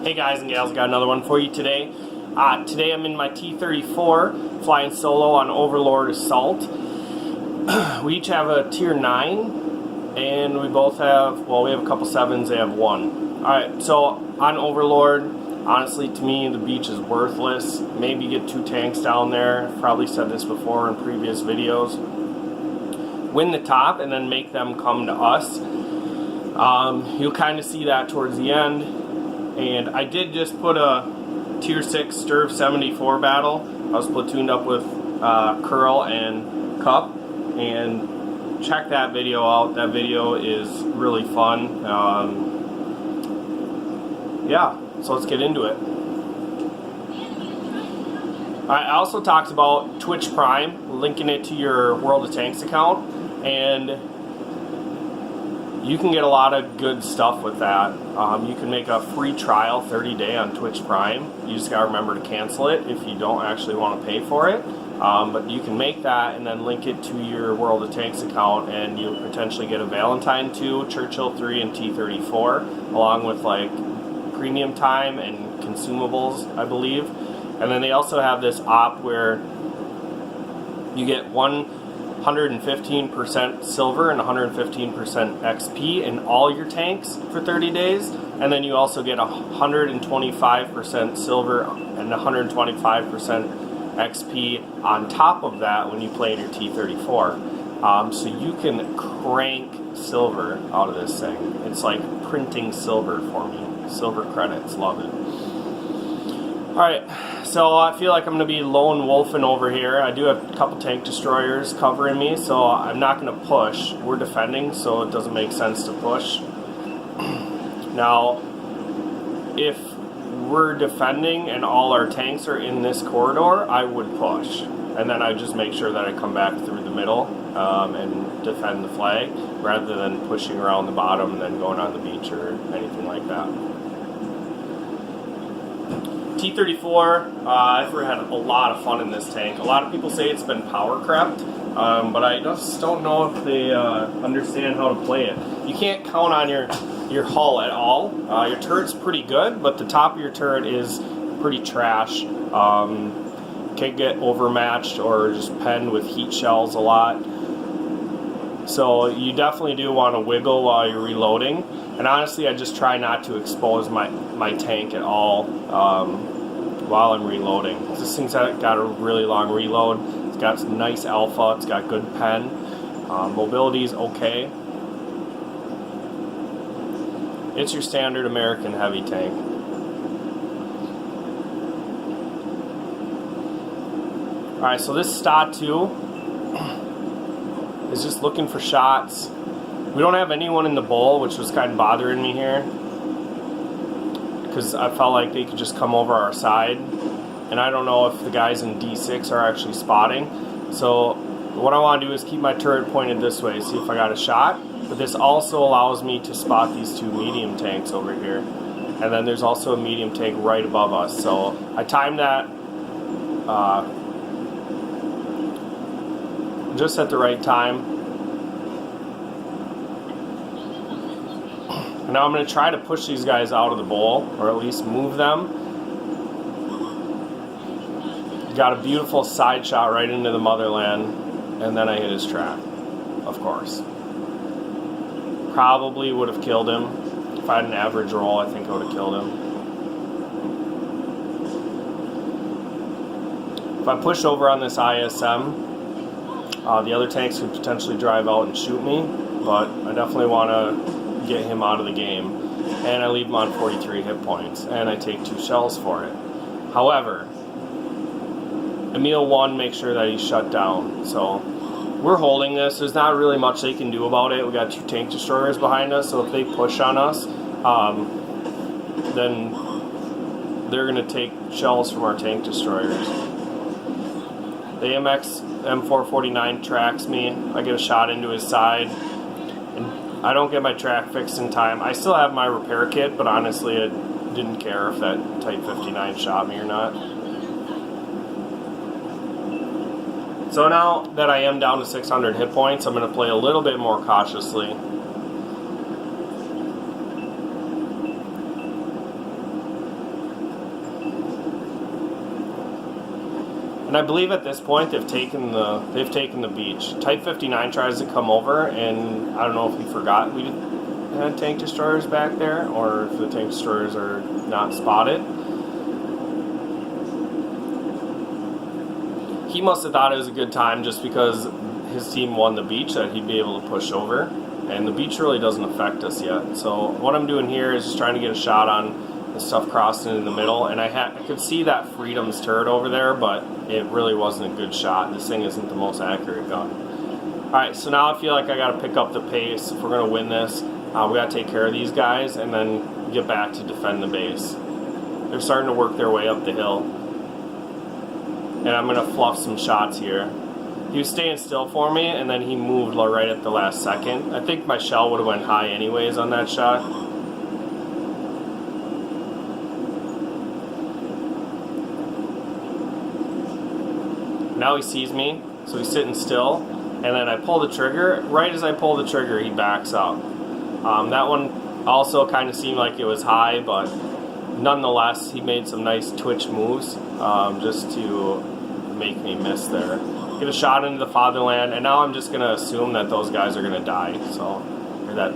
Hey guys and gals, got another one for you today. Today I'm in my T-34 flying solo on Overlord Assault. We each have a tier 9 and we both have, well, we have a couple 7s, they have 1. Alright, so on Overlord, honestly to me the beach is worthless. Maybe get 2 tanks down there. I've probably said this before in previous videos. Win the top and then make them come to us. You'll kind of see that towards the end. And I did just put a tier 6 Sturv 74 battle. I was platooned up with Curl and Cup, and check that video out. That video is really fun. Yeah, so let's get into it. I also talked about Twitch Prime, linking it to your World of Tanks account, and you can get a lot of good stuff with that. You can make a free trial 30-day on Twitch Prime. You just gotta remember to cancel it if you don't actually want to pay for it. But you can make that and then link it to your World of Tanks account, and you'll potentially get a Valentine 2, Churchill 3, and T-34, along with like premium time and consumables, I believe. And then they also have this op where you get 115% silver and 115% XP in all your tanks for 30 days, and then you also get 125% silver and 125% XP on top of that when you play in your T-34. So you can crank silver out of this thing. It's like printing silver for me. Silver credits, love it. Alright, so I feel like I'm going to be lone wolfing over here. I do have a couple tank destroyers covering me, so I'm not going to push. We're defending, so it doesn't make sense to push. Now, if we're defending and all our tanks are in this corridor, I would push. And then I just make sure that I come back through the middle and defend the flag, rather than pushing around the bottom and then going on the beach or anything like that. T-34, I've had a lot of fun in this tank. A lot of people say it's been power crept, but I just don't know if they understand how to play it. You can't count on your hull at all. Your turret's pretty good, but the top of your turret is pretty trash. Can get overmatched or just penned with heat shells a lot. So you definitely do want to wiggle while you're reloading. And honestly, I just try not to expose my tank at all while I'm reloading. This thing's got a really long reload. It's got some nice alpha. It's got good pen. Mobility's okay. It's your standard American heavy tank. Alright, so this Sta-2 is just looking for shots. We don't have anyone in the bowl, which was kind of bothering me here, because I felt like they could just come over our side, and I don't know if the guys in D6 are actually spotting. So what I want to do is keep my turret pointed this way, see if I got a shot. But this also allows me to spot these 2 medium tanks over here, and then there's also a medium tank right above us. So I timed that just at the right time. Now I'm going to try to push these guys out of the bowl, or at least move them. Got a beautiful side shot right into the motherland, and then I hit his trap, of course. Probably would have killed him. If I had an average roll, I think I would have killed him. If I push over on this ISM, the other tanks could potentially drive out and shoot me, but I definitely want to get him out of the game, and I leave him on 43 hit points, and I take 2 shells for it. However, Emil 1 makes sure that he's shut down, so we're holding this. There's not really much they can do about it. We got 2 tank destroyers behind us, so if they push on us, then they're going to take shells from our tank destroyers. The AMX M449 tracks me. I get a shot into his side, and I don't get my track fixed in time. I still have my repair kit, but honestly I didn't care if that Type 59 shot me or not. So now that I am down to 600 hit points, I'm going to play a little bit more cautiously. And I believe at this point they've taken the beach. Type 59 tries to come over, and I don't know if he forgot we had tank destroyers back there, or if the tank destroyers are not spotted. He must have thought it was a good time just because his team won the beach that he'd be able to push over. And the beach really doesn't affect us yet. So what I'm doing here is just trying to get a shot on the stuff crossing in the middle. And I could see that Freedom's turret over there, but it really wasn't a good shot. This thing isn't the most accurate gun. Alright, so now I feel like I got to pick up the pace if we're going to win this. We got to take care of these guys and then get back to defend the base. They're starting to work their way up the hill. And I'm going to fluff some shots here. He was staying still for me, and then he moved right at the last second. I think my shell would have went high anyways on that shot. Now he sees me, so he's sitting still, and then I pull the trigger. Right as I pull the trigger, he backs up. That one also kind of seemed like it was high, but nonetheless, he made some nice twitch moves just to make me miss there. Get a shot into the fatherland, and now I'm just going to assume that those guys are going to die, or that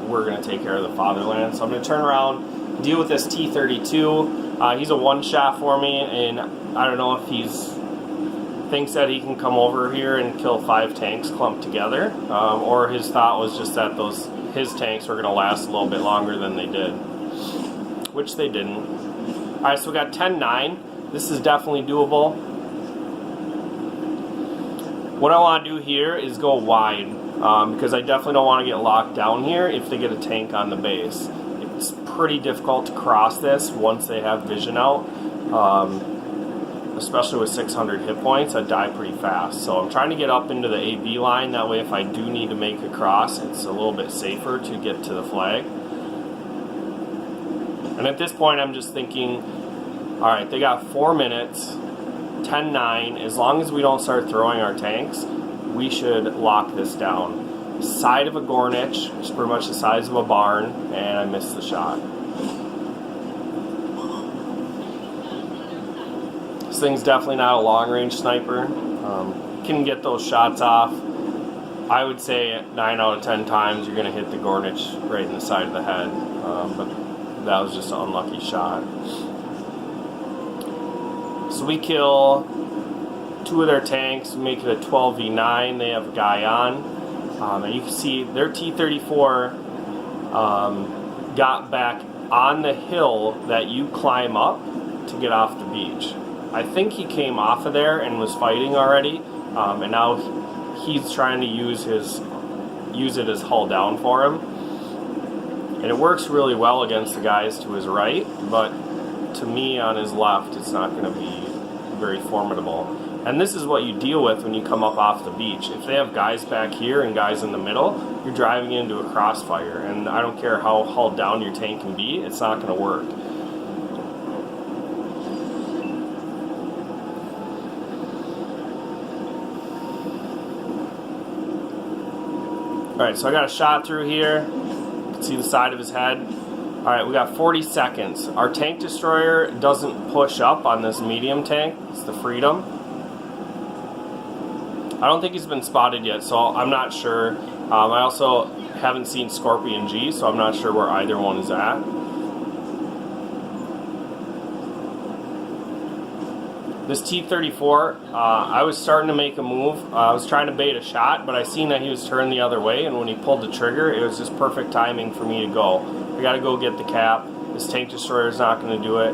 we're going to take care of the fatherland. So I'm going to turn around, deal with this T-32. He's a one-shot for me, and I don't know if thinks that he can come over here and kill 5 tanks clumped together, or his thought was just that his tanks were going to last a little bit longer than they did, which they didn't. Alright, so we got 10-9. This is definitely doable. What I want to do here is go wide, because I definitely don't want to get locked down here if they get a tank on the base. It's pretty difficult to cross this once they have vision out, especially with 600 hit points. I die pretty fast. So I'm trying to get up into the AB line, that way if I do need to make a cross, it's a little bit safer to get to the flag. And at this point I'm just thinking, alright, they got 4 minutes, 10-9, as long as we don't start throwing our tanks, we should lock this down. Side of a Gornich, which is pretty much the size of a barn, and I missed the shot. This thing's definitely not a long-range sniper. Can get those shots off. I would say 9 out of 10 times you're going to hit the Gornich right in the side of the head, but that was just an unlucky shot. So we kill 2 of their tanks, make it a 12v9. They have a guy on. And you can see their T-34 got back on the hill that you climb up to get off the beach. I think he came off of there and was fighting already, and now he's trying to use it as hull down for him. And it works really well against the guys to his right, but to me on his left it's not going to be very formidable. And this is what you deal with when you come up off the beach. If they have guys back here and guys in the middle, you're driving into a crossfire, and I don't care how hull down your tank can be, it's not going to work. Alright, so I got a shot through here. You can see the side of his head. Alright, we got 40 seconds. Our tank destroyer doesn't push up on this medium tank. It's the Freedom. I don't think he's been spotted yet, so I'm not sure. I also haven't seen Scorpion G, so I'm not sure where either one is at. This T-34, I was starting to make a move. I was trying to bait a shot, but I seen that he was turned the other way, and when he pulled the trigger, it was just perfect timing for me to go. I gotta go get the cap. This tank destroyer is not going to do it.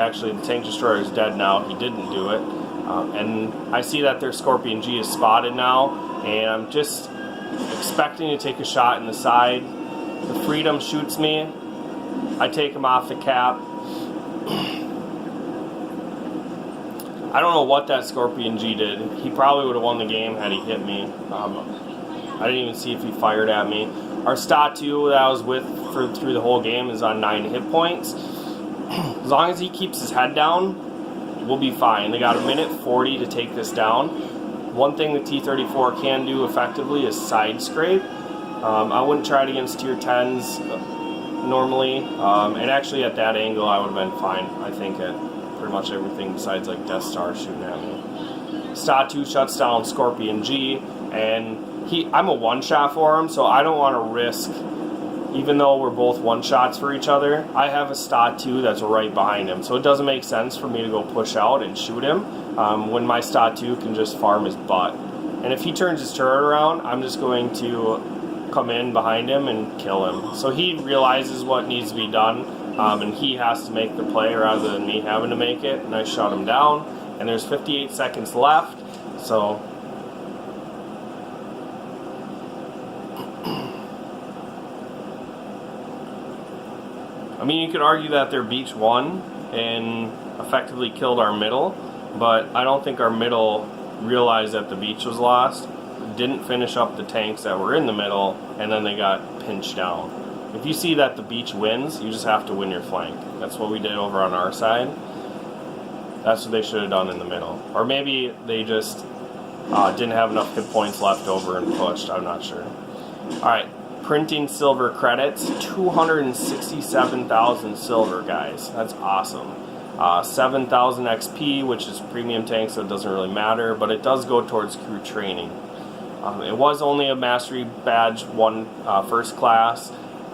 Actually, the tank destroyer is dead now. He didn't do it. And I see that their Scorpion G is spotted now, and I'm just expecting to take a shot in the side. The Freedom shoots me. I take him off the cap. I don't know what that Scorpion G did. He probably would have won the game had he hit me. I didn't even see if he fired at me. Our Statu that I was with through the whole game is on 9 hit points. As long as he keeps his head down, we'll be fine. They got 1:40 to take this down. One thing the T-34 can do effectively is side scrape. I wouldn't try it against tier 10s normally, and actually at that angle I would have been fine, I think, at pretty much everything besides like Death Star shooting at me. Statu shuts down Scorpion G, and I'm a one-shot for him, so I don't want to risk, even though we're both one-shots for each other, I have a Statu that's right behind him, so it doesn't make sense for me to go push out and shoot him when my Statu can just farm his butt. And if he turns his turret around, I'm just going to come in behind him and kill him. So he realizes what needs to be done, and he has to make the play rather than me having to make it, and I shut him down. And there's 58 seconds left, so I mean, you could argue that their beach won and effectively killed our middle, but I don't think our middle realized that the beach was lost, didn't finish up the tanks that were in the middle, and then they got pinched down. If you see that the beach wins, you just have to win your flank. That's what we did over on our side. That's what they should have done in the middle. Or maybe they just didn't have enough hit points left over and pushed. I'm not sure. Alright, printing silver credits. 267,000 silver, guys. That's awesome. 7,000 XP, which is premium tank, so it doesn't really matter. But it does go towards crew training. It was only a Mastery Badge 1 first class.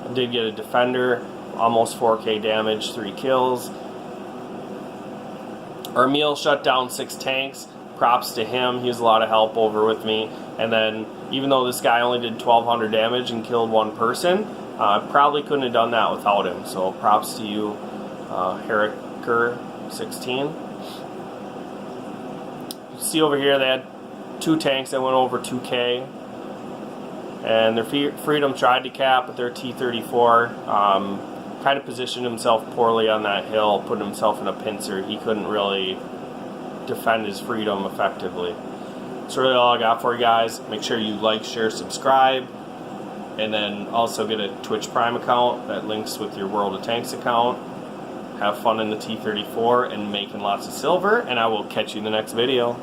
I did get a Defender. Almost 4k damage, 3 kills. Emil shut down 6 tanks. Props to him. He was a lot of help over with me. And then, even though this guy only did 1,200 damage and killed 1 person, probably couldn't have done that without him. So props to you, Heriker16. You see over here, they had 2 tanks that went over 2k. And their Freedom tried to cap, but their T-34 kind of positioned himself poorly on that hill, putting himself in a pincer. He couldn't really defend his Freedom effectively. That's really all I got for you guys. Make sure you like, share, subscribe, and then also get a Twitch Prime account that links with your World of Tanks account. Have fun in the T-34 and making lots of silver, and I will catch you in the next video.